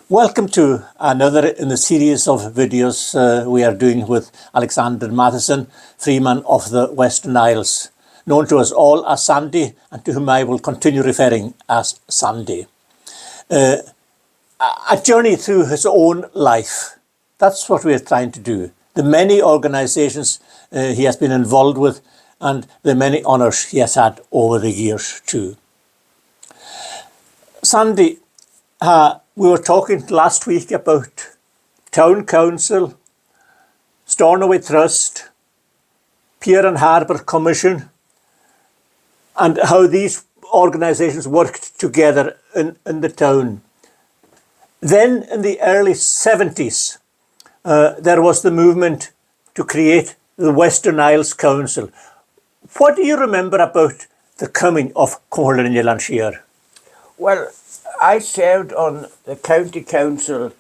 Welcome to another in the series of videos we are doing with Alexander Matheson, Freeman of the Western Isles, known to us all as Sandy, and to whom I will continue referring as Sandy. A journey through his own life. That's what we're trying to do. The many organisations he has been involved with and the many honours he has had over the years too. Sandy, we were talking last week about Town Council, Stornoway Trust, Pier and Harbour Commission, and how these organisations worked together in the town. Then in the early 70s, there was the movement to create the Western Isles Council. What do you remember about the coming of Comhairle and Siar? Well, I served on the county council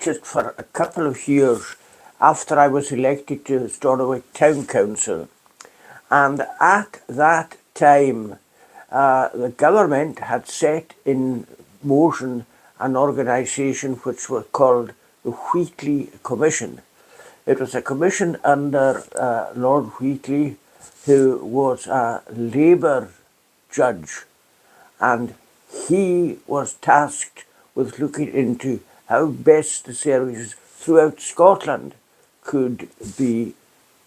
just for a couple of years after I was elected to Stornoway Town Council. And at that time, the government had set in motion an organisation which was called the Wheatley Commission. It was a commission under Lord Wheatley, who was a Labour judge, and he was tasked with looking into how best the services throughout Scotland could be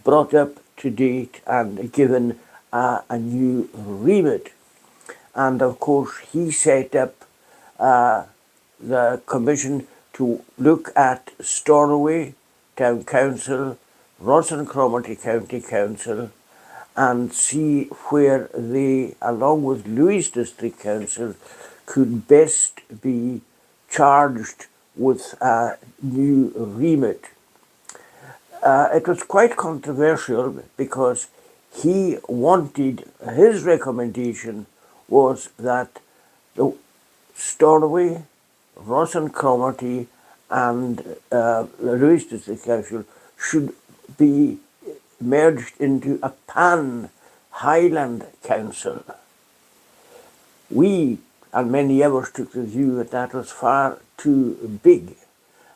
brought up to date and given a new remit. And of course he set up the commission to look at Stornoway Town Council, Ross and Cromarty County Council, and see where they, along with Lewis District Council, could best be charged with a new remit. It was quite controversial because he wanted, his recommendation was that the Stornoway, Ross and Cromarty and the Lewis District Council should be merged into a pan-Highland Council. We and many others took the view that that was far too big,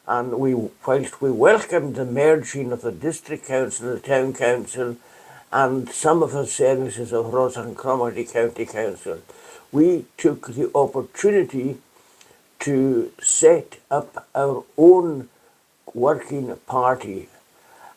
and whilst we welcomed the merging of the District Council and the Town Council and some of the services of Ross and Cromarty County Council, we took the opportunity to set up our own working party.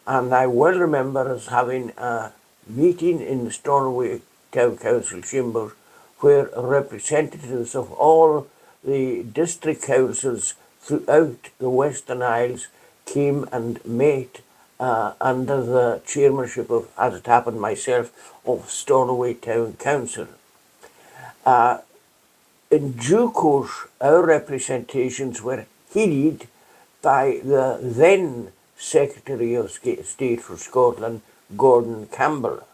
And I well remember us having a meeting in the Stornoway Town Council chambers where representatives of all the district councils throughout the Western Isles came and met under the chairmanship of, as it happened myself, of Stornoway Town Council. In due course, our representations were heeded by the then Secretary of State for Scotland, Gordon Campbell.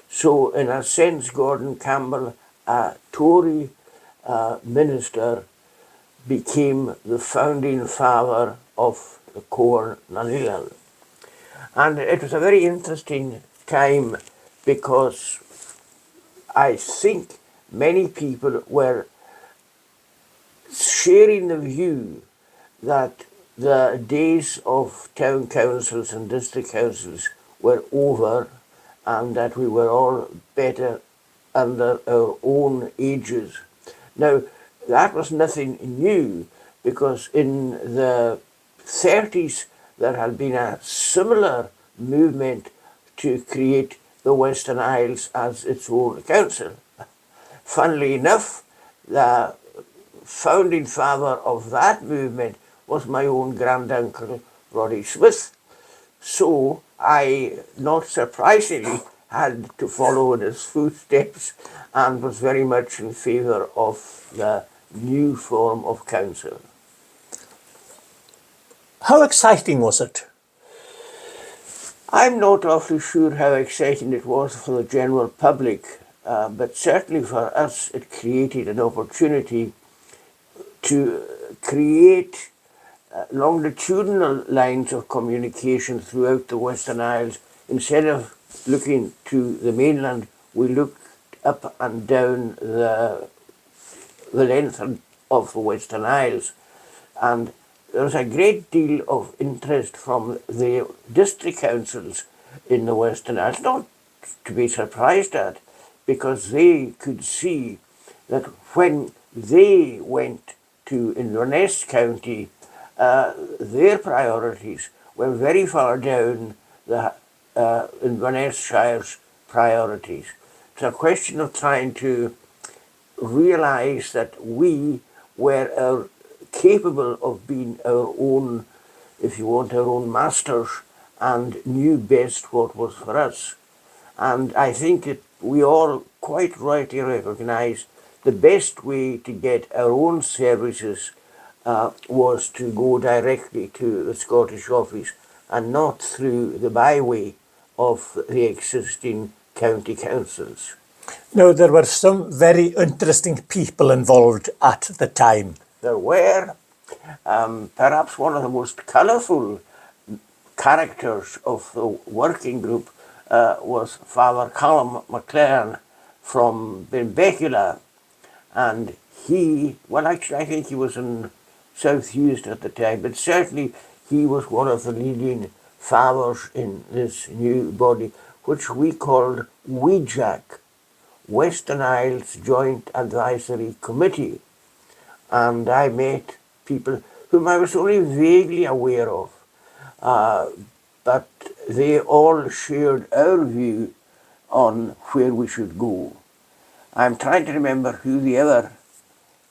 So in a sense, Gordon Campbell, a Tory minister, became the founding father of the Comhairle and Eilean. And it was a very interesting time because I think many people were sharing the view that the days of town councils and district councils were over and that we were all better under our own aegis. Now, that was nothing new because in the 30s there had been a similar movement to create the Western Isles as its own council. Funnily enough, the founding father of that movement was my own granduncle, Roddy Smith. So I, not surprisingly, had to follow in his footsteps and was very much in favour of the new form of council. How exciting was it? I'm not awfully sure how exciting it was for the general public, but certainly for us it created an opportunity to create longitudinal lines of communication throughout the Western Isles. Instead of looking to the mainland, we looked up and down the length of the Western Isles. And there was a great deal of interest from the district councils in the Western Isles, not to be surprised at, because they could see that when they went to Inverness County, their priorities were very far down the Inverness Shire's priorities. It's a question of trying to realise that we were capable of being our own, if you want, our own masters, and knew best what was for us. And I think that we all quite rightly recognise the best way to get our own services was to go directly to the Scottish office and not through the byway of the existing county councils. Now, there were some very interesting people involved at the time. There were. Perhaps one of the most colourful characters of the working group was Father Callum MacLaren from Benbecula, and he, well, actually I think he was in South Uist at the time, but certainly he was one of the leading fathers in this new body, which we called WEJAC, Western Isles Joint Advisory Committee. And I met people whom I was only vaguely aware of, but they all shared our view on where we should go. I'm trying to remember who the other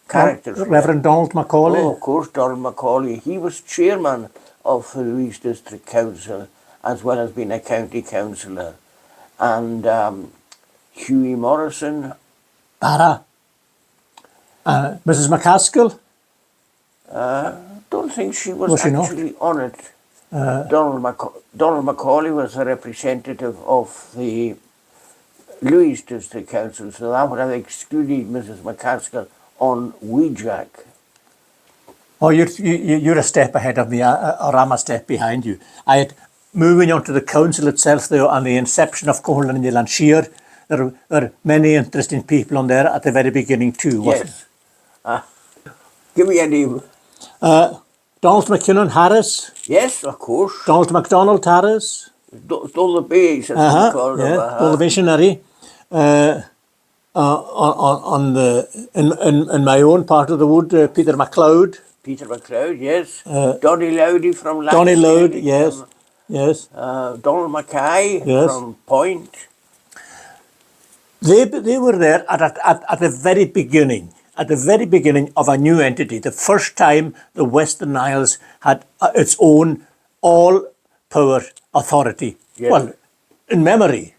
characters were. Reverend Donald Macaulay. Oh, of course, Donald Macaulay. He was chairman of the Louise District Council, as well as being a county councillor. And Hughie Morrison. Barra. Mrs. McCaskill. Don't think she was she actually on it. Donald Macaulay was a representative of the Louise District Council, so that would have excluded Mrs. McCaskill on WEJAC. Oh, you're a step ahead of me, or I'm a step behind you. Moving on to the council itself, though, and the inception of Comhairle and Siar, there were many interesting people on there at the very beginning too, wasn't Yes. Give me a name. Donald McKinnon Harris. Yes, of course. Donald MacDonald Harris. Donald Bays, as we call him. The visionary. In my own part of the wood, Peter MacLeod. Peter MacLeod, yes. Donny Lowdy from Lancashire. Donny Lowd, yes. Yes. Donald Mackay from Point. They were there at the very beginning. At the very beginning of a new entity, the first time the Western Isles had its own all-power authority. Yes. Well, in memory,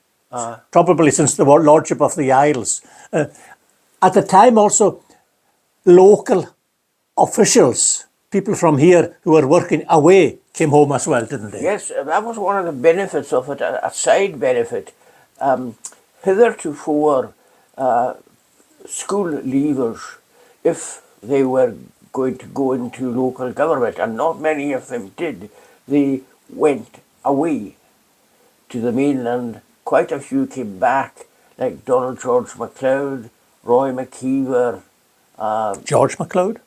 probably since the Lordship of the Isles. At the time also, local officials, people from here who were working away, came home as well, didn't they? Yes, that was one of the benefits of it, a side benefit. Hitherto, school leavers, if they were going to go into local government, and not many of them did, they went away to the mainland. Quite a few came back, like Donald George MacLeod, Roy Maciver. George MacLeod?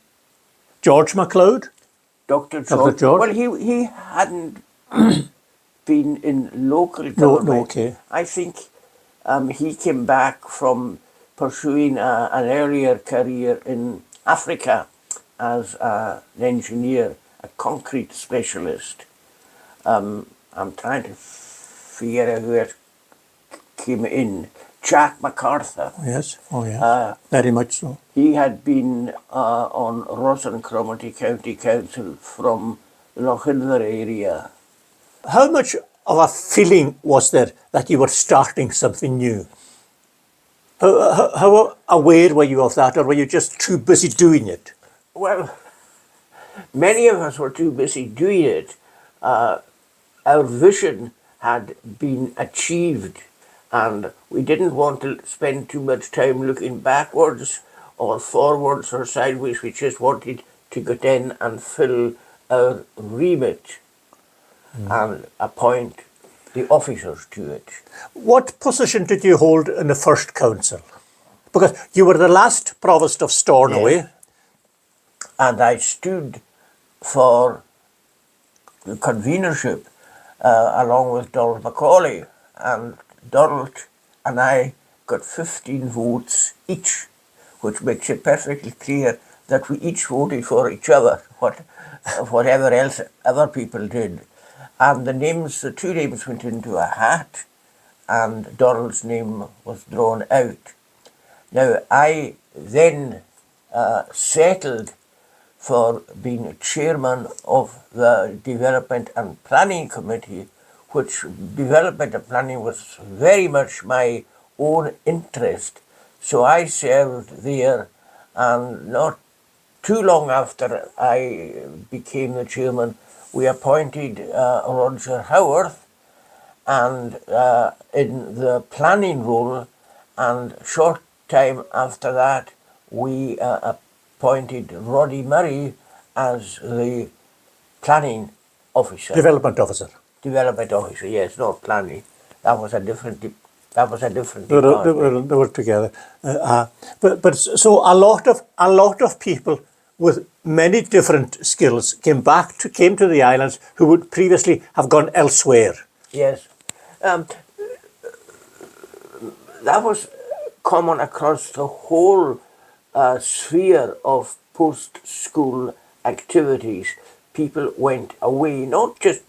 George MacLeod? Dr. George? Well, he hadn't been in local government. No, okay. I think he came back from pursuing an earlier career in Africa as an engineer, a concrete specialist. I'm trying to figure out who it came in. Jack MacArthur. Yes, very much so. He had been on Ross and Cromarty County Council from the Lochilver area. How much of a feeling was there that you were starting something new? How aware were you of that, or were you just too busy doing it? Well, many of us were too busy doing it. Our vision had been achieved, and we didn't want to spend too much time looking backwards or forwards or sideways. We just wanted to get in and fill our remit and appoint the officers to it. What position did you hold in the first council? Because you were the last provost of Stornoway. Yes. And I stood for the convenership along with Donald Macaulay, and Donald and I got 15 votes each, which makes it perfectly clear that we each voted for each other, whatever else other people did. And the two names went into a hat, and Donald's name was drawn out. Now, I then settled for being chairman of the Development and Planning Committee, which development and planning was very much my own interest. So I served there, and not too long after I became the chairman, we appointed Roger Howarth and in the planning role, and short time after that we appointed Roddy Murray as the planning officer. Development officer. Development officer, yes, not planning. That was a different department. They were together. But so a lot of people with many different skills came to the islands who would previously have gone elsewhere. Yes. That was common across the whole sphere of post-school activities. People went away, not just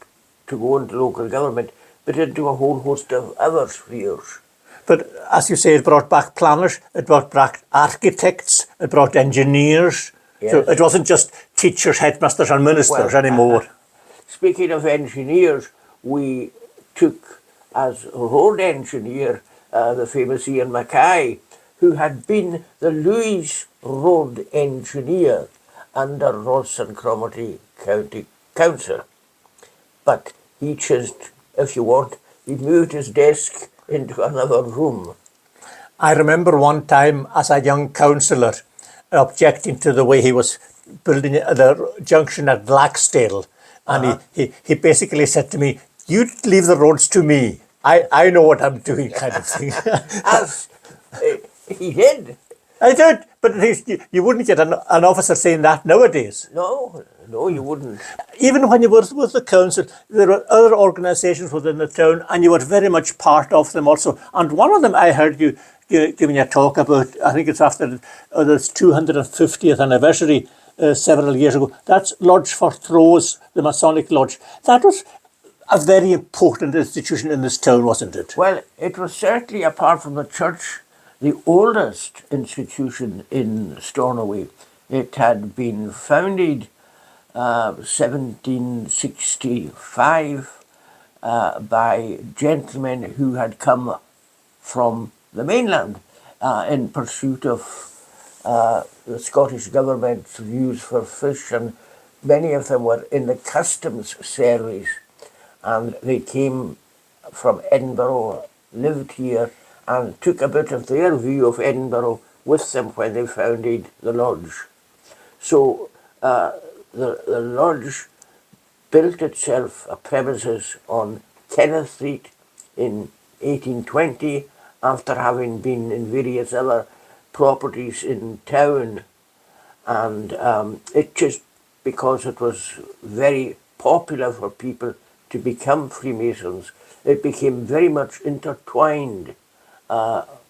to go into local government, but into a whole host of other spheres. But as you say, it brought back planners, it brought back architects, it brought engineers. Yes. So it wasn't just teachers, headmasters and ministers anymore. Speaking of engineers, we took as road engineer the famous Ian Mackay, who had been the Lewis Road engineer under Ross and Cromarty County Council. But he just, if you want, he moved his desk into another room. I remember one time as a young councillor objecting to the way he was building the junction at Blackstale. And he basically said to me, "You leave the roads to me. I know what I'm doing," kind of thing. As he did. I did, but you wouldn't get an officer saying that nowadays. No, you wouldn't. Even when you were with the council, there were other organisations within the town, and you were very much part of them also. And one of them I heard you giving a talk about, I think it's after the 250th anniversary several years ago. That's Lodge Fortrose, the Masonic Lodge. That was a very important institution in this town, wasn't it? Well, it was certainly, apart from the church, the oldest institution in Stornoway. It had been founded 1765 by gentlemen who had come from the mainland in pursuit of the Scottish government's views for fish, and many of them were in the customs service, and they came from Edinburgh, lived here, and took a bit of their view of Edinburgh with them when they founded the lodge. So the lodge built itself a premises on Kenneth Street in 1820, after having been in various other properties in town, and it just, because it was very popular for people to become Freemasons, it became very much intertwined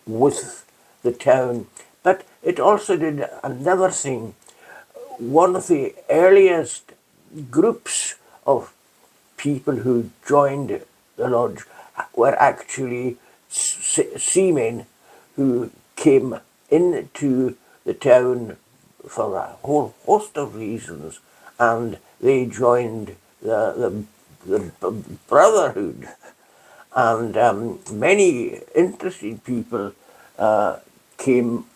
with the town. But it also did another thing. One of the earliest groups of people who joined the lodge were actually seamen who came into the town for a whole host of reasons, and they joined the brotherhood. And many interesting people came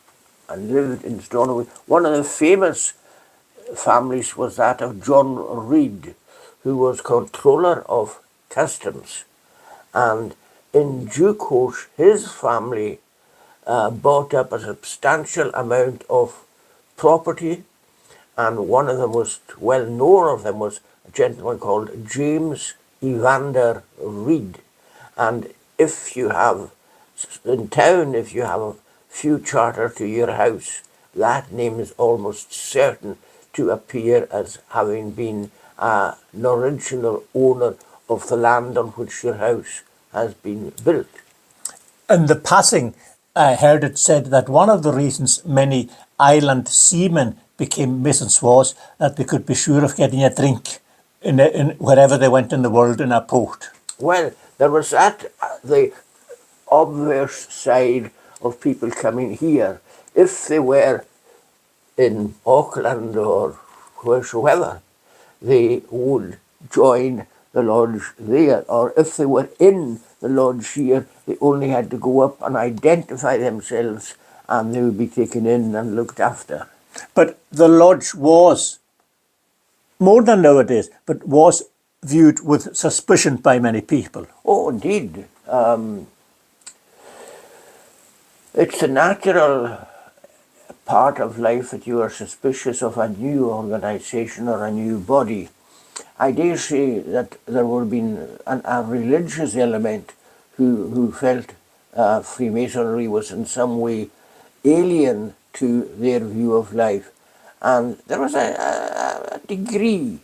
and lived in Stornoway. One of the famous families was that of John Reid, who was controller of customs. And in due course, his family bought up a substantial amount of property, and one of them was, well known of them was a gentleman called James Evander Reid. And if you have, in town, if you have a few charter to your house, that name is almost certain to appear as having been an original owner of the land on which your house has been built. In the passing, I heard it said that one of the reasons many island seamen became Masons was that they could be sure of getting a drink in wherever they went in the world in a port. Well, there was that, the obvious side of people coming here. If they were in Auckland or wheresoever, they would join the lodge there. Or if they were in the lodge here, they only had to go up and identify themselves and they would be taken in and looked after. But the lodge was, more than nowadays, but was viewed with suspicion by many people. Oh, indeed. It's a natural part of life that you are suspicious of a new organisation or a new body. I dare say that there would have been a religious element who felt Freemasonry was in some way alien to their view of life. And there was a degree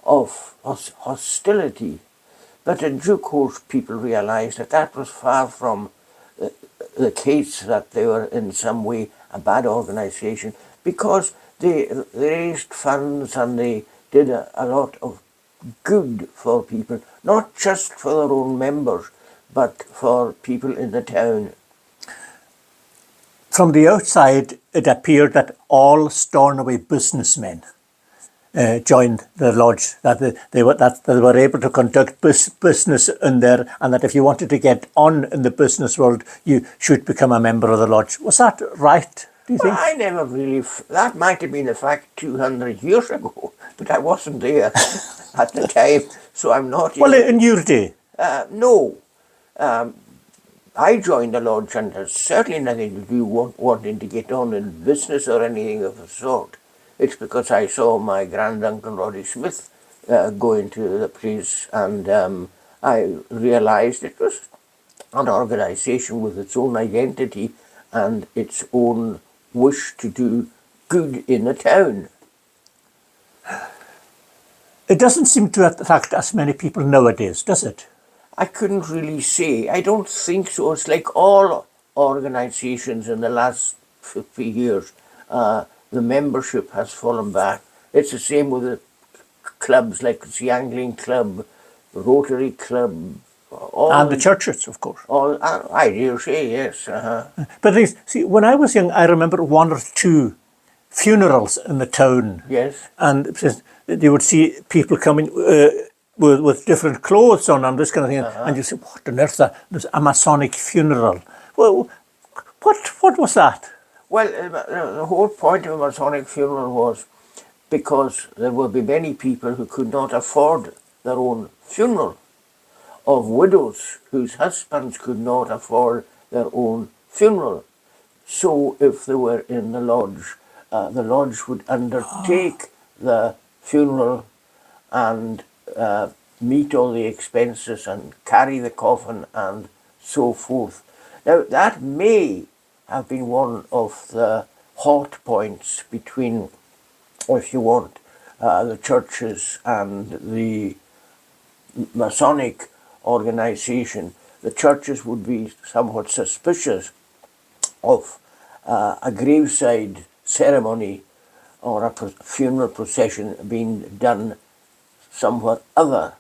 of hostility. But in due course, people realised that that was far from the case, that they were in some way a bad organisation, because they raised funds and they did a lot of good for people, not just for their own members, but for people in the town. From the outside, it appeared that all Stornoway businessmen joined the lodge, that they were able to conduct business in there, and that if you wanted to get on in the business world, you should become a member of the lodge. Was that right, do you think? Well, I never really, that might have been a fact 200 years ago, but I wasn't there at the time, so I'm not... Well, in your day? No. I joined the lodge and there's certainly nothing to do wanting to get on in business or anything of the sort. It's because I saw my granduncle Roddy Smith go into the place, and I realised it was an organisation with its own identity and its own wish to do good in the town. It doesn't seem to attract as many people nowadays, does it? I couldn't really say. I don't think so. It's like all organisations in the last 50 years. The membership has fallen back. It's the same with the clubs like the Eilean Club, Rotary Club. And the churches, of course. I dare say, yes. But see, when I was young, I remember one or two funerals in the town. Yes. And you would see people coming with different clothes on and this kind of thing. And you say, what on earth? There's a Masonic funeral. Well, what was that? Well, the whole point of a Masonic funeral was because there would be many people who could not afford their own funeral, of widows whose husbands could not afford their own funeral. So if they were in the lodge would undertake the funeral and meet all the expenses and carry the coffin and so forth. Now, that may have been one of the hot points between, if you want, the churches and the Masonic organisation. The churches would be somewhat suspicious of a graveside ceremony or a funeral procession being done somewhat other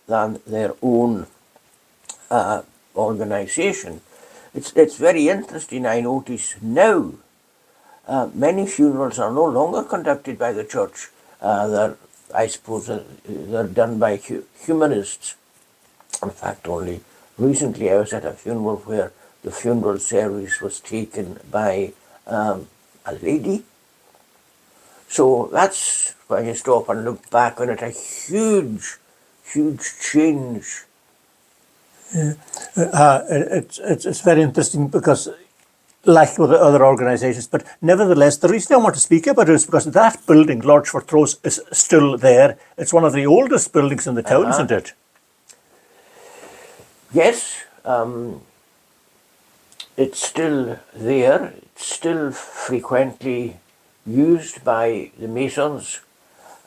than their own organisation. It's very interesting. I notice now many funerals are no longer conducted by the church. I suppose they're done by humanists. In fact, only recently I was at a funeral where the funeral service was taken by a lady. So that's, when you stop and look back on it, a huge, huge change. It's very interesting because, like with the other organisations, but nevertheless, the reason I want to speak about it is because that building, Lodge Fortrose, is still there. It's one of the oldest buildings in the town, isn't it? Yes, it's still there. It's still frequently used by the Masons.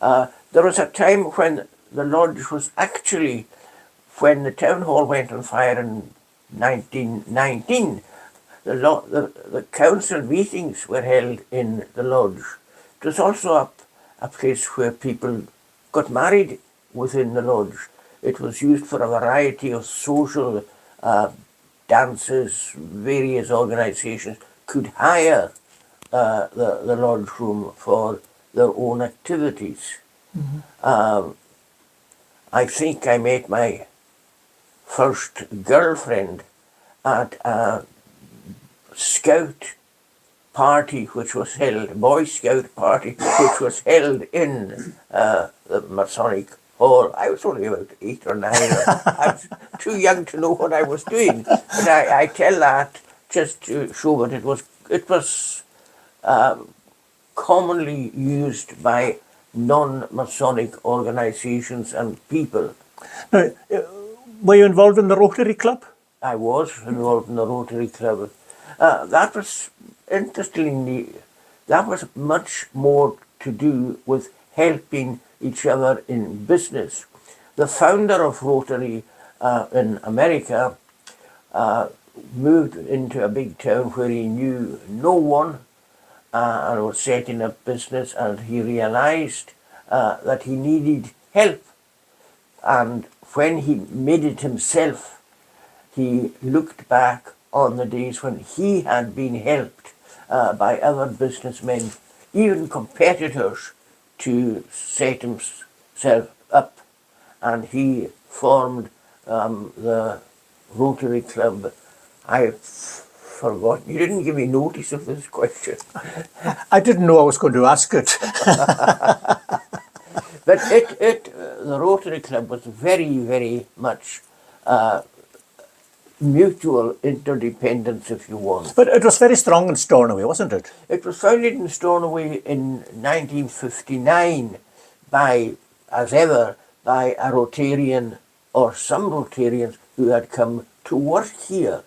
There was a time when the lodge was actually, when the town hall went on fire in 1919, the council meetings were held in the lodge. It was also a place where people got married within the lodge. It was used for a variety of social dances. Various organisations could hire the lodge room for their own activities. I think I met my first girlfriend at a scout party which was held, Boy Scout party, which was held in the Masonic Hall. I was only about 8 or 9. I was too young to know what I was doing. But I tell that just to show that it was commonly used by non-Masonic organisations and people. Now, were you involved in the Rotary Club? I was involved in the Rotary Club. That was, interestingly, that was much more to do with helping each other in business. The founder of Rotary in America moved into a big town where he knew no one and was setting up business, and he realised that he needed help. And when he made it himself, he looked back on the days when he had been helped by other businessmen, even competitors, to set himself up. And he formed the Rotary Club. I've forgotten. You didn't give me notice of this question. I didn't know I was going to ask it. But the Rotary Club was very, very much mutual interdependence, if you want. But it was very strong in Stornoway, wasn't it? It was founded in Stornoway in 1959 by, as ever, by a Rotarian or some Rotarians who had come to work here,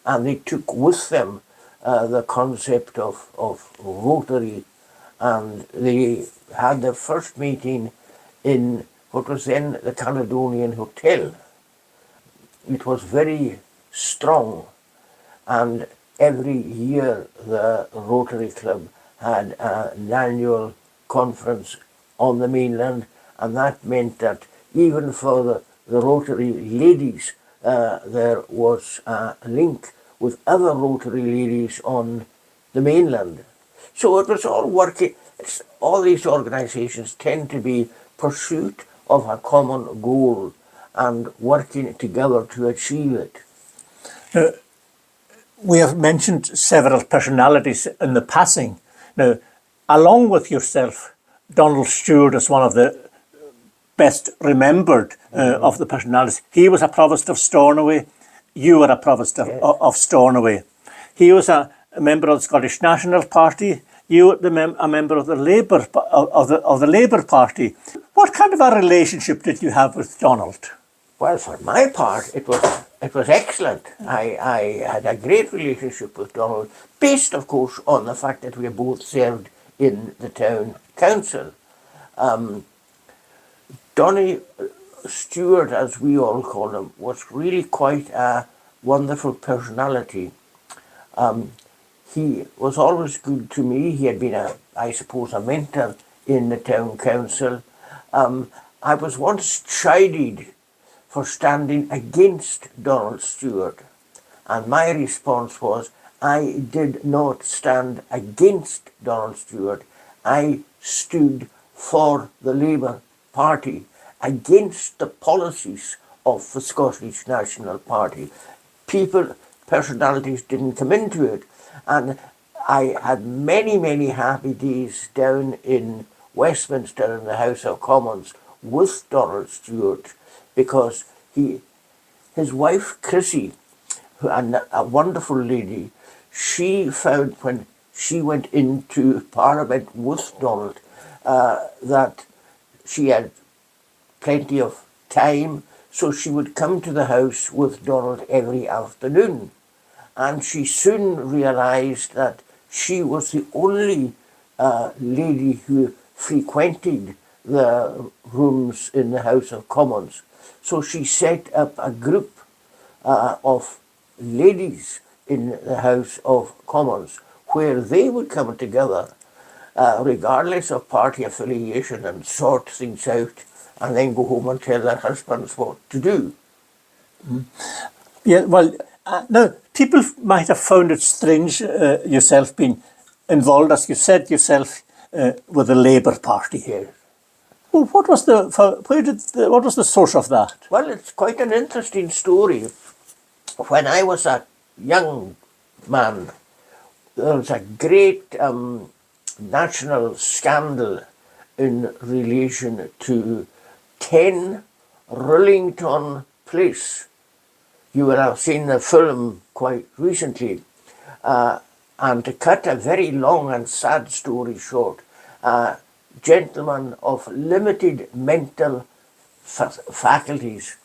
and they took with them the concept of Rotary, and they had their first meeting in what was then the Caledonian Hotel. It was very strong, and every year the Rotary Club had an annual conference on the mainland, and that meant that even for the Rotary ladies there was a link with other Rotary ladies on the mainland. So it was all working. All these organisations tend to be pursuit of a common goal and working together to achieve it. We have mentioned several personalities in the passing. Now, along with yourself, Donald Stewart is one of the best remembered of the personalities. He was a provost of Stornoway. You were a provost of Stornoway. He was a member of the Scottish National Party. You were a member of the Labour Party. What kind of a relationship did you have with Donald? Well, for my part, it was excellent. I had a great relationship with Donald, based, of course, on the fact that we both served in the town council. Donny Stewart, as we all call him, was really quite a wonderful personality. He was always good to me. He had been, I suppose, a mentor in the town council. I was once chided for standing against Donald Stewart, and my response was, I did not stand against Donald Stewart. I stood for the Labour Party against the policies of the Scottish National Party. Personalities didn't come into it, and I had many, many happy days down in Westminster in the House of Commons with Donald Stewart, because his wife Chrissy, a wonderful lady, she found when she went into Parliament with Donald that she had plenty of time, so she would come to the house with Donald every afternoon. And she soon realised that she was the only lady who frequented the rooms in the House of Commons. So she set up a group of ladies in the House of Commons where they would come together regardless of party affiliation and sort things out and then go home and tell their husbands what to do. Yeah, well, no, people might have found it strange yourself being involved, as you said yourself, with the Labour Party. Yes. Well, what was what was the source of that? Well, it's quite an interesting story. When I was a young man, there was a great national scandal in relation to 10 Rillington Place. You will have seen the film quite recently. And to cut a very long and sad story short, a gentleman of limited mental faculties,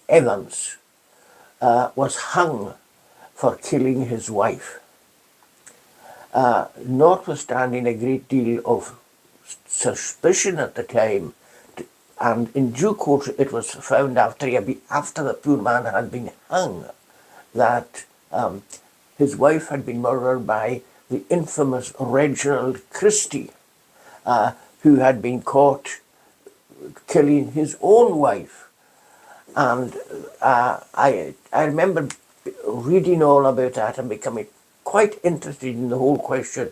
Evans, was hung for killing his wife. Notwithstanding a great deal of suspicion at the time, and in due course it was found after the poor man had been hung that his wife had been murdered by the infamous Reginald Christie, who had been caught killing his own wife. And I remember reading all about that and becoming quite interested in the whole question,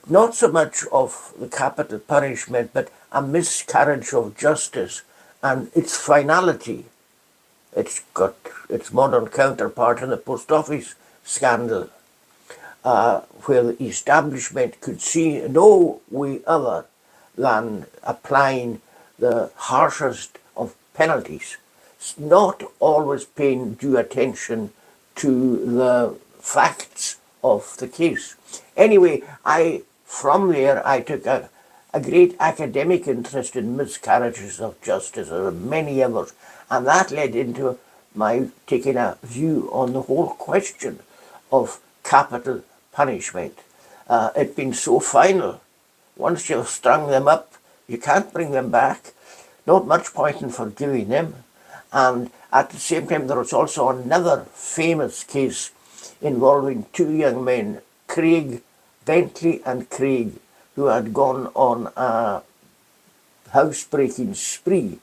not so much of the capital punishment, but a miscarriage of justice and its finality. It's got its modern counterpart in the post office scandal, where the establishment could see no way other than applying the harshest of penalties, not always paying due attention to the facts of the case. Anyway, from there I took a great academic interest in miscarriages of justice, there are many others, and that led into my taking a view on the whole question of capital punishment. It's been so final. Once you've strung them up, you can't bring them back. Not much point in forgiving them. And at the same time, there was also another famous case involving two young men, Bentley and Craig, who had gone on a housebreaking spree,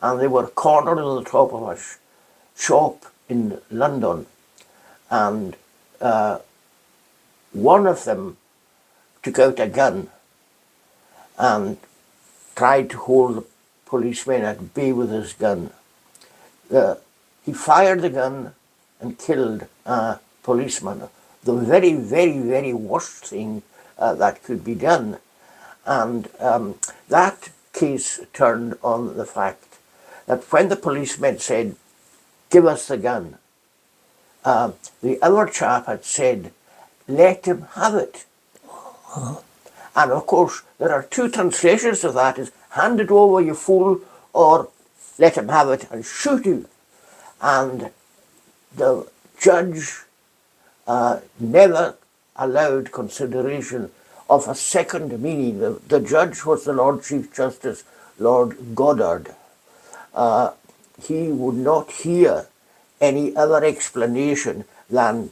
and they were cornered on the top of a shop in London, and one of them took out a gun and tried to hold the policeman at bay with his gun. He fired the gun and killed a policeman. The very, very, very worst thing that could be done. And that case turned on the fact that when the policeman said, "Give us the gun," the other chap had said, "Let him have it." And of course, there are two translations of that: is "hand it over, you fool," or "let him have it and shoot you." And the judge never allowed consideration of a second meaning. The judge was the Lord Chief Justice, Lord Goddard. He would not hear any other explanation than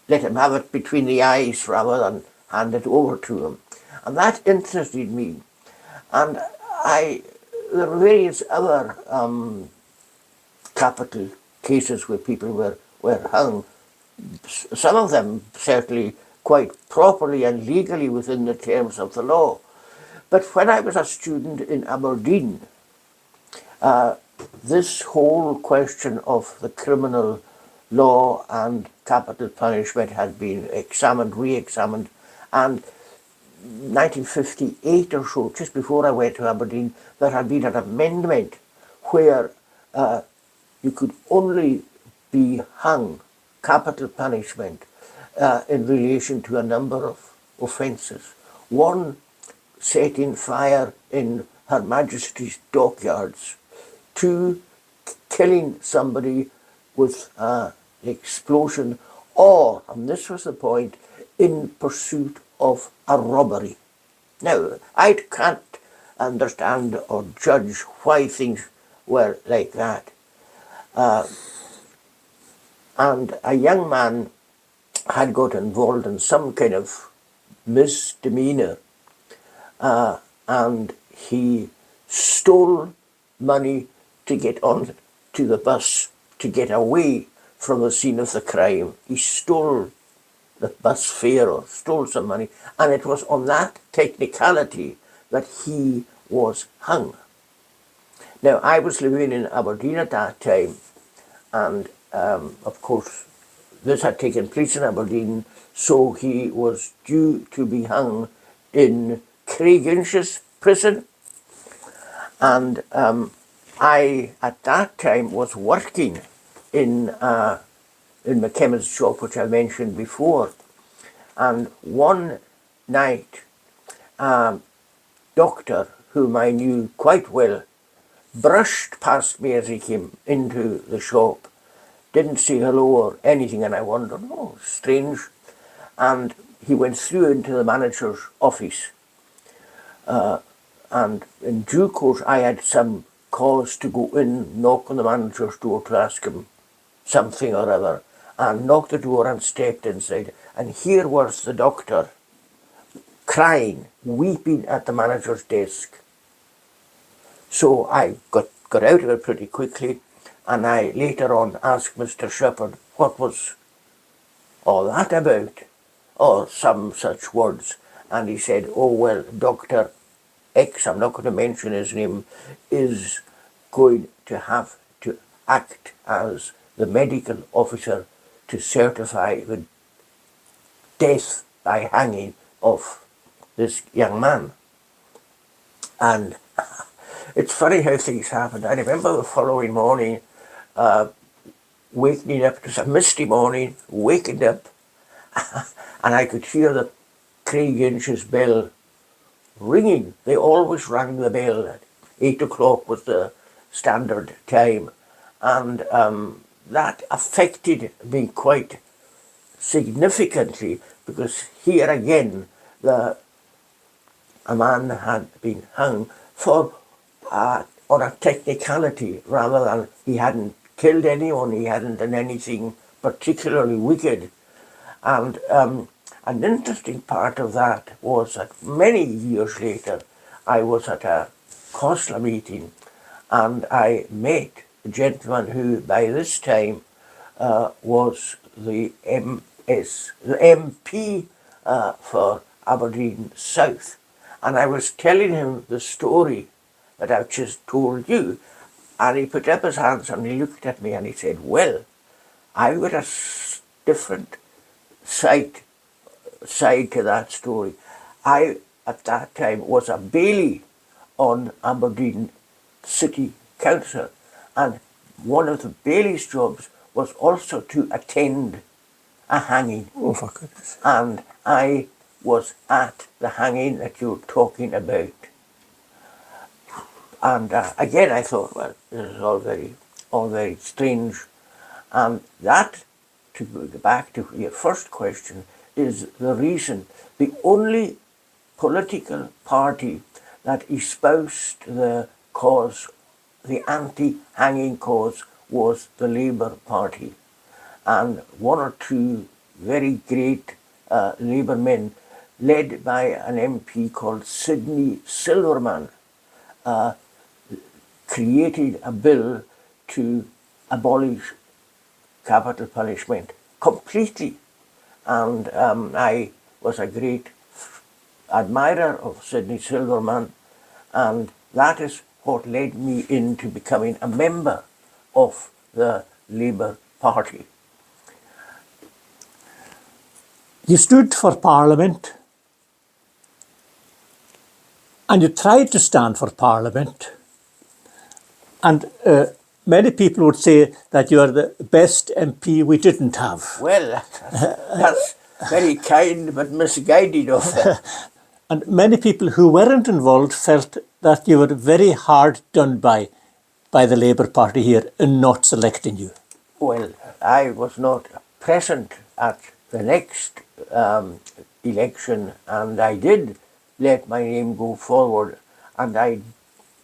let him have it between the eyes rather than hand it over to him. And that interested me. And there are various other capital cases where people were hung, some of them certainly quite properly and legally within the terms of the law. But when I was a student in Aberdeen, this whole question of the criminal law and capital punishment had been examined, re-examined, and 1958 or so, just before I went to Aberdeen, there had been an amendment where you could only be hung, capital punishment, in relation to a number of offences. One, setting fire in Her Majesty's dockyards. Two, killing somebody with an explosion, or, and this was the point, in pursuit of a robbery. Now, I can't understand or judge why things were like that. And a young man had got involved in some kind of misdemeanor, and he stole money to get on to the bus to get away from the scene of the crime. He stole the bus fare or stole some money, and it was on that technicality that he was hung. Now, I was living in Aberdeen at that time, and of course, this had taken place in Aberdeen, so he was due to be hung in Craiginsh's prison. And I, at that time, was working in McKemmon's shop, which I mentioned before. And one night, a doctor, whom I knew quite well, brushed past me as he came into the shop, didn't say hello or anything, and I wondered, oh, strange. And he went through into the manager's office. And in due course, I had some cause to go in, knock on the manager's door to ask him something or other, and knocked the door and stepped inside. And here was the doctor, crying, weeping at the manager's desk. So I got out of it pretty quickly, and I later on asked Mr. Shepherd what was all that about, or some such words. And he said, oh, well, Dr. X, I'm not going to mention his name, is going to have to act as the medical officer to certify the death by hanging of this young man. And it's funny how things happened. I remember the following morning, waking up, it was a misty morning, waking up, and I could hear the Craiginsh's bell ringing. They always rang the bell at 8 o'clock was the standard time. And that affected me quite significantly, because here again, a man had been hung for on a technicality, rather than he hadn't killed anyone, he hadn't done anything particularly wicked. And an interesting part of that was that many years later, I was at a COSLA meeting, and I met a gentleman who by this time was the MP for Aberdeen South. And I was telling him the story that I've just told you, and he put up his hands and he looked at me and he said, well, I've got a different side to that story. I, at that time, was a bailie on Aberdeen City Council, and one of the bailie's jobs was also to attend a hanging. Oh, for goodness. And I was at the hanging that you're talking about. And again, I thought, well, this is all very strange. And that, to go back to your first question, is the reason. The only political party that espoused the cause, the anti-hanging cause, was the Labour Party. And one or two very great Labour men, led by an MP called Sidney Silverman, created a bill to abolish capital punishment completely. And I was a great admirer of Sidney Silverman, and that is what led me into becoming a member of the Labour Party. You stood for Parliament, and you tried to stand for Parliament, and many people would say that you are the best MP we didn't have. Well, that's very kind but misguided of them. And many people who weren't involved felt that you were very hard done by the Labour Party here in not selecting you. Well, I was not present at the next election, and I did let my name go forward, and I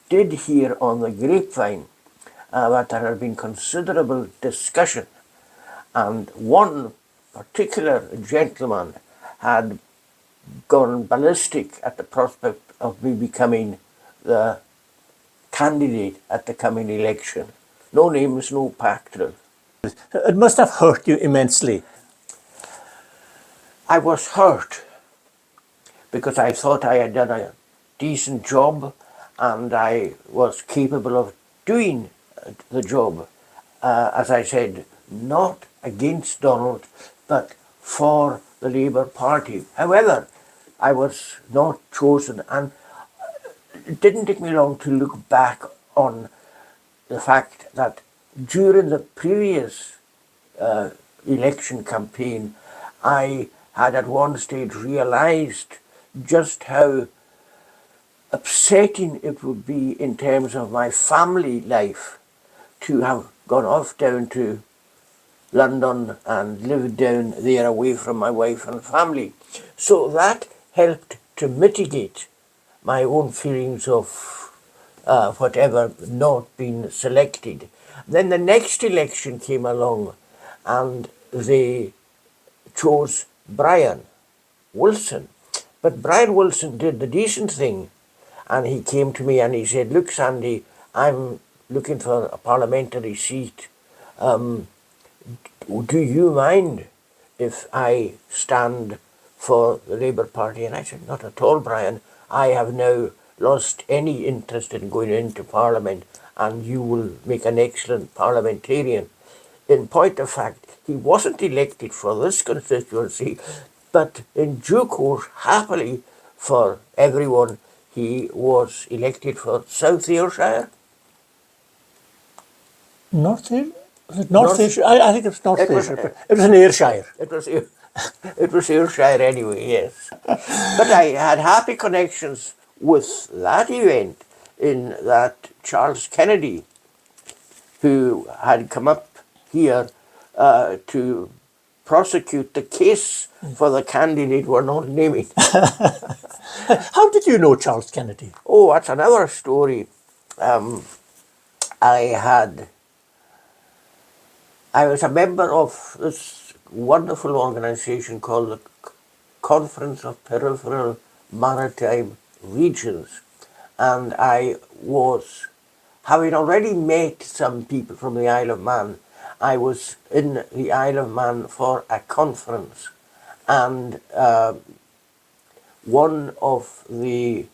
did hear on the grapevine that there had been considerable discussion, and one particular gentleman had gone ballistic at the prospect of me becoming the candidate at the coming election. No names, no pactral. It must have hurt you immensely. I was hurt because I thought I had done a decent job and I was capable of doing the job. As I said, not against Donald, but for the Labour Party. However, I was not chosen, and it didn't take me long to look back on the fact that during the previous election campaign, I had at one stage realised just how upsetting it would be in terms of my family life to have gone off down to London and lived down there away from my wife and family. So that helped to mitigate my own feelings of whatever not being selected. Then the next election came along and they chose Brian Wilson. But Brian Wilson did the decent thing, and he came to me and he said, "Look, Sandy, I'm looking for a parliamentary seat. Do you mind if I stand for the Labour Party?" And I said, "Not at all, Brian. I have now lost any interest in going into Parliament, and you will make an excellent parliamentarian." In point of fact, he wasn't elected for this constituency, but in due course, happily for everyone, he was elected for South Ayrshire. North Ayrshire? Was it North Ayrshire? I think it was North Ayrshire. It was in Ayrshire. It was Ayrshire anyway, yes. But I had happy connections with that event in that Charles Kennedy, who had come up here to prosecute the case for the candidate we're not naming. How did you know Charles Kennedy? Oh, that's another story. I was a member of this wonderful organisation called the Conference of Peripheral Maritime Regions, and I was, having already met some people from the Isle of Man, I was in the Isle of Man for a conference, and one of the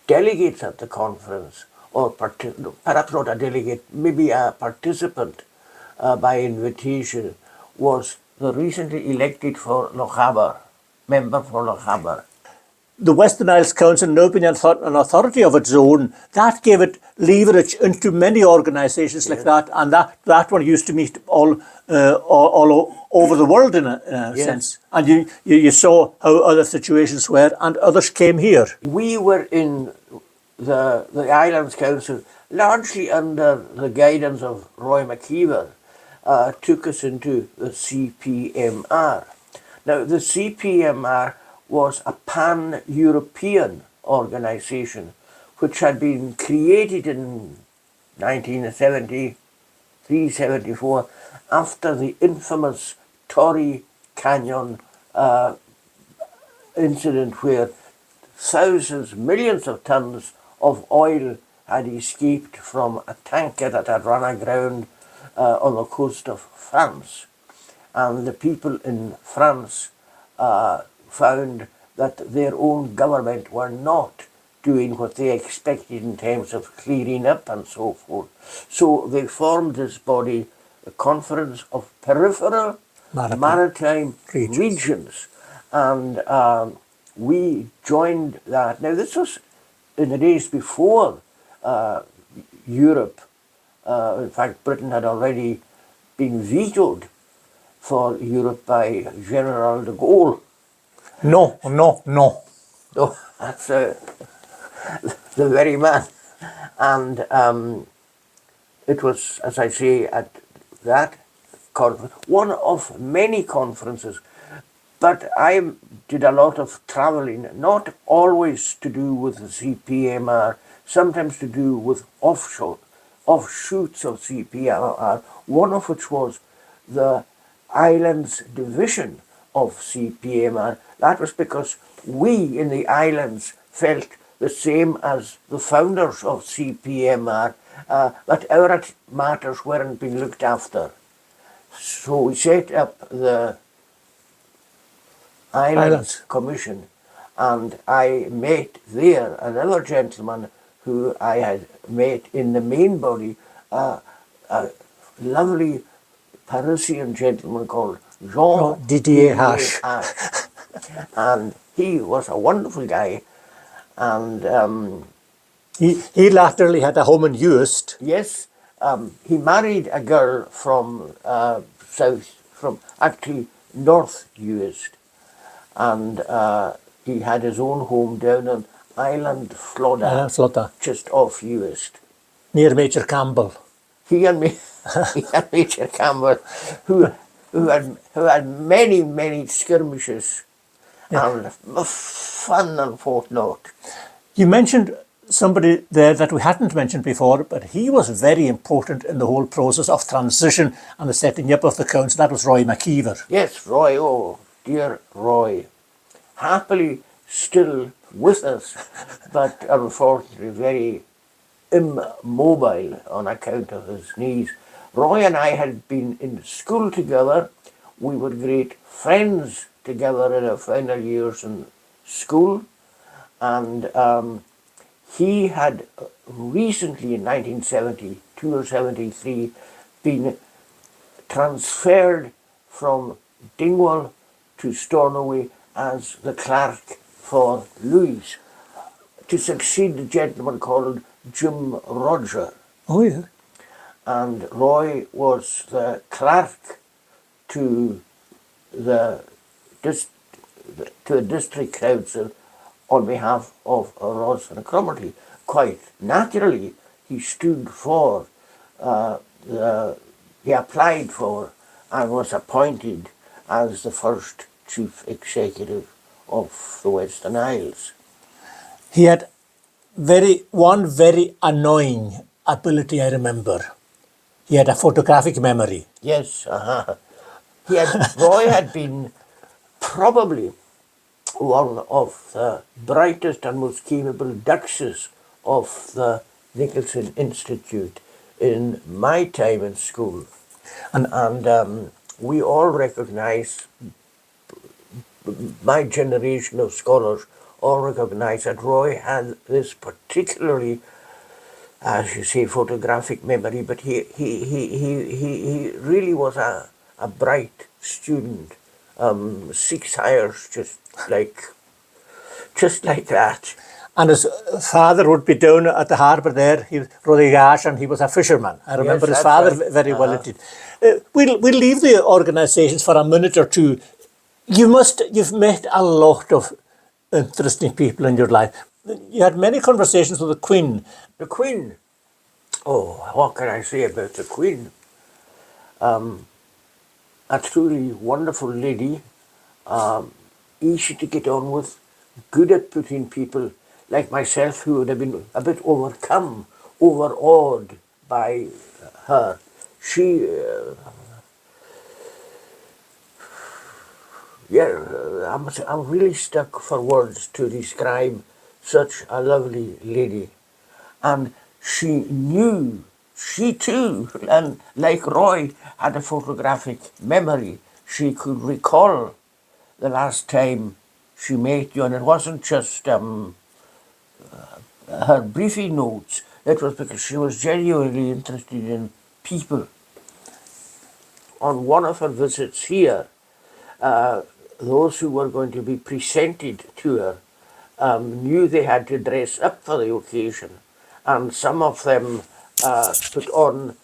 delegates at the conference, or perhaps not a delegate, maybe a participant by invitation, was the recently elected for Lochaber, member for Lochaber. The Western Isles Council now being an authority of its own, that gave it leverage into many organisations like that, and that one used to meet all over the world in a sense. And you saw how other situations were, and others came here. We were in the Islands Council largely under the guidance of Roy Maciver, took us into the CPMR. Now, the CPMR was a pan-European organisation which had been created in 1973-74 after the infamous Torrey Canyon incident, where thousands, millions of tons of oil had escaped from a tanker that had run aground on the coast of France. And the people in France found that their own government were not doing what they expected in terms of clearing up and so forth. So they formed this body, the Conference of Peripheral Maritime Regions. And we joined that. Now, this was in the days before Europe. In fact, Britain had already been vetoed for Europe by General de Gaulle. No. Oh, that's the very man. And it was, as I say, at that conference, one of many conferences. But I did a lot of travelling, not always to do with the CPMR, sometimes to do with offshoots of CPMR, one of which was the islands division of CPMR. That was because we in the islands felt the same as the founders of CPMR, that our matters weren't being looked after. So we set up the Islands Commission, and I met there another gentleman who I had met in the main body, a lovely Parisian gentleman called Jean Didier Hache. And he was a wonderful guy, and he latterly had a home in Uist. yes, he married a girl from from actually North Uist, and he had his own home down in Island Flodder, just off Uist. Near Major Campbell. He and Major Campbell, who had many skirmishes, and fun and fortnot. You mentioned somebody there that we hadn't mentioned before, but he was very important in the whole process of transition and the setting up of the council. That was Roy Maciver. Yes, Roy, oh dear Roy. Happily still with us, but unfortunately very immobile on account of his knees. Roy and I had been in school together. We were great friends together in our final years in school, and he had recently in 1972 or 73 been transferred from Dingwall to Stornoway as the clerk for Louis to succeed a gentleman called Jim Roger. Oh, yeah. And Roy was the clerk to the district council on behalf of Ross and Cromarty. Quite naturally, he stood for, he applied for and was appointed as the first chief executive of the Western Isles. He had one very annoying ability, I remember. He had a photographic memory. Yes, Roy had been probably one of the brightest and most capable duxes of the Nicholson Institute in my time in school. And we all recognise, my generation of scholars all recognise that Roy had this particularly, as you say, photographic memory, but he really was a bright student. 6 hires, just like that. And his father would be down at the harbour there. He was Rotary, and he was a fisherman. I remember his father very well. It did. We'll leave the organisations for a minute or two. You've met a lot of interesting people in your life. You had many conversations with the Queen. The Queen. Oh, what can I say about the Queen? A truly wonderful lady, easy to get on with, good at putting people like myself who would have been a bit overawed by her. She, I'm really stuck for words to describe such a lovely lady. And she too, and like Roy, had a photographic memory. She could recall the last time she met you, and it wasn't just her briefing notes. It was because she was genuinely interested in people. On one of her visits here, those who were going to be presented to her knew they had to dress up for the occasion, and some of them put on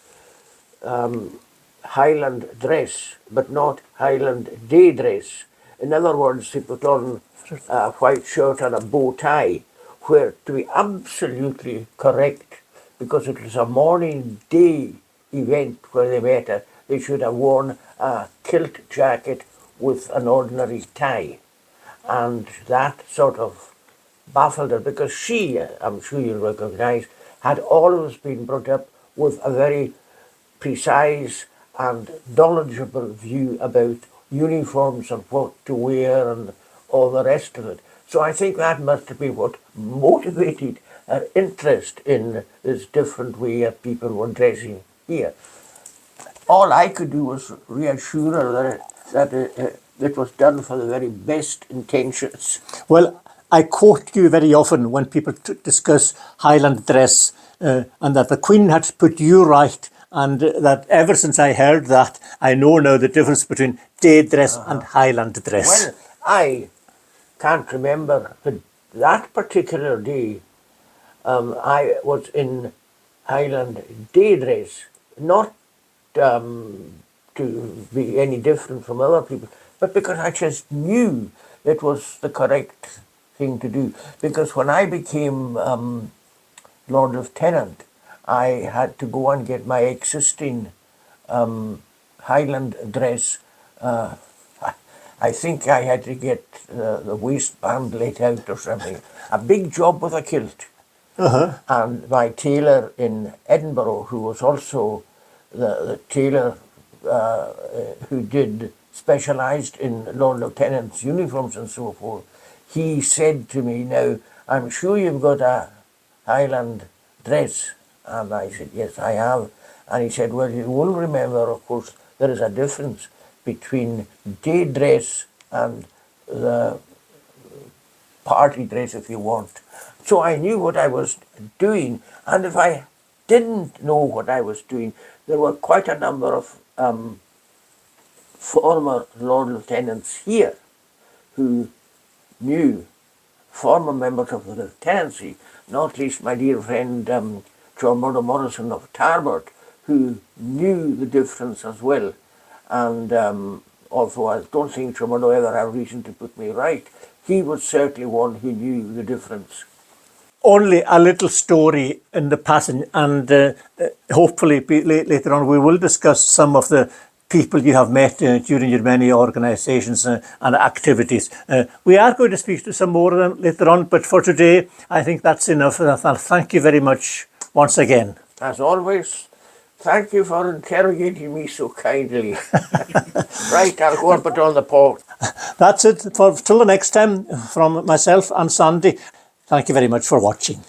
Highland dress, but not Highland day dress. In other words, they put on a white shirt and a bow tie, where, to be absolutely correct, because it was a morning day event where they met her, they should have worn a kilt jacket with an ordinary tie. And that sort of baffled her because she, I'm sure you'll recognise, had always been brought up with a very precise and knowledgeable view about uniforms and what to wear and all the rest of it. So I think that must have been what motivated her interest in this different way that people were dressing here. All I could do was reassure her that it was done for the very best intentions. Well, I quote you very often when people discuss Highland dress, and that the Queen had put you right, and that ever since I heard that, I know now the difference between day dress and Highland dress. Well, I can't remember, but that particular day, I was in Highland day dress, not to be any different from other people, but because I just knew it was the correct thing to do. Because when I became Lord Lieutenant, I had to go and get my existing Highland dress. I think I had to get the waistband let out or something. A big job with a kilt. And my tailor in Edinburgh, who was also the tailor who specialised in Lord Lieutenant's uniforms and so forth, he said to me, "Now, I'm sure you've got a Highland dress." And I said, "Yes, I have." And he said, "Well, you will remember, of course, there is a difference between day dress and the party dress, if you want." So I knew what I was doing, and if I didn't know what I was doing, there were quite a number of former Lord Lieutenants here who knew, former members of the Lieutenancy, not least my dear friend John Morrison of Tarbert, who knew the difference as well. And although I don't think John ever had reason to put me right, he was certainly one who knew the difference. Only a little story in the passage, and hopefully later on we will discuss some of the people you have met during your many organisations and activities. We are going to speak to some more of them later on, but for today I think that's enough. Thank you very much once again. As always, thank you for interrogating me so kindly. Right, I'll go and put on the port. That's it. Till the next time, from myself and Sandy, thank you very much for watching.